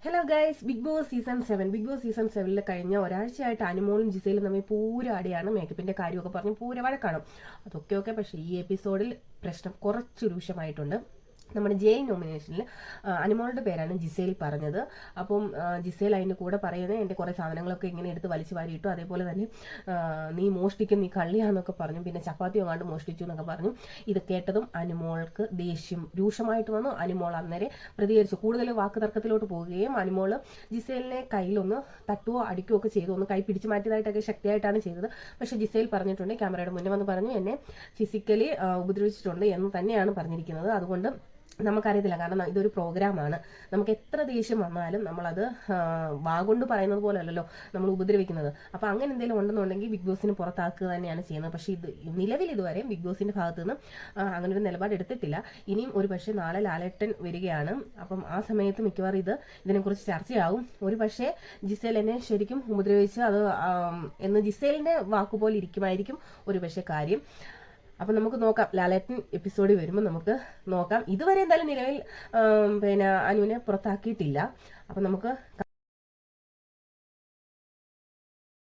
Hello guys, big boss season 7 കഴിഞ്ഞ ഒരാഴ്ചയായിട്ട് അനുമോളും ജിസയിലും തമ്മിൽ പൂരാടിയാണ്. മേക്കപ്പിന്റെ കാര്യമൊക്കെ പറഞ്ഞ് പൂര വഴക്കാണ്. അതൊക്കെ പക്ഷേ ഈ എപ്പിസോഡിൽ പ്രശ്നം കുറച്ച് രൂക്ഷമായിട്ടുണ്ട്. നമ്മുടെ ജയിൽ നോമിനേഷനിൽ അനുമോളുടെ പേരാണ് ജിസേൽ പറഞ്ഞത്. അപ്പം ജിസേൽ അതിൻ്റെ കൂടെ പറയുന്നത് എൻ്റെ കുറേ സാധനങ്ങളൊക്കെ ഇങ്ങനെ എടുത്ത് വലിച്ചു വാരിയിട്ടു, അതേപോലെ തന്നെ നീ മോഷ്ടിക്കും, നീ കള്ളിയാന്നൊക്കെ പറഞ്ഞു, പിന്നെ ചപ്പാത്തി വാങ്ങാണ്ട് മോഷ്ടിച്ചു എന്നൊക്കെ പറഞ്ഞു. ഇത് കേട്ടതും അനുമോൾക്ക് ദേഷ്യം രൂക്ഷമായിട്ട് വന്നു. അനുമോൾ അന്നേരം പ്രതികരിച്ചു. കൂടുതൽ വാക്ക് തർക്കത്തിലോട്ട് പോവുകയും അനുമോൾ ജിസേലിനെ കയ്യിലൊന്ന് തട്ടുകയോ അടിക്കുകയോ ഒക്കെ ചെയ്തു. ഒന്ന് കൈ പിടിച്ചു മാറ്റിയതായിട്ടൊക്കെ ശക്തിയായിട്ടാണ് ചെയ്തത്. പക്ഷേ ജിസേൽ പറഞ്ഞിട്ടുണ്ട്, ക്യാമറയുടെ മുന്നേ വന്ന് പറഞ്ഞു, എന്നെ ഫിസിക്കലി ഉപദ്രവിച്ചിട്ടുണ്ട് എന്ന് തന്നെയാണ് പറഞ്ഞിരിക്കുന്നത്. അതുകൊണ്ട് നമുക്കറിയത്തില്ല, കാരണം ഇതൊരു പ്രോഗ്രാമാണ്. നമുക്ക് എത്ര ദേഷ്യം വന്നാലും നമ്മളത് വാഗൊണ്ട് പറയുന്നത് പോലെ അല്ലല്ലോ നമ്മൾ ഉപദ്രവിക്കുന്നത്. അപ്പോൾ അങ്ങനെ എന്തെങ്കിലും ഉണ്ടെന്നുണ്ടെങ്കിൽ ബിഗ് ബോസിന് പുറത്താക്കുക തന്നെയാണ് ചെയ്യുന്നത്. പക്ഷേ നിലവിൽ ഇതുവരെ ബിഗ് ബോസിന്റെ ഭാഗത്ത് നിന്ന് അങ്ങനെ ഒരു നിലപാട് എടുത്തിട്ടില്ല. ഇനിയും ഒരു പക്ഷേ നാളെ ലാലേട്ടൻ വരികയാണ്. അപ്പം ആ സമയത്ത് മിക്കവാറും ഇതിനെക്കുറിച്ച് ചർച്ചയാവും. ഒരു പക്ഷേ ജിസേൽ എന്നെ ശരിക്കും ഉപദ്രവിച്ച് അത് എന്ന് ജിസേലിന്റെ വാക്കുപോലെ ഇരിക്കുമായിരിക്കും ഒരു പക്ഷേ കാര്യം. അപ്പം നമുക്ക് നോക്കാം, ലാലേട്ടൻ എപ്പിസോഡ് വരുമ്പോൾ നമുക്ക് നോക്കാം. ഇതുവരെ എന്തായാലും നിലവിൽ അനുവിനെ പുറത്താക്കിയിട്ടില്ല. അപ്പം നമുക്ക്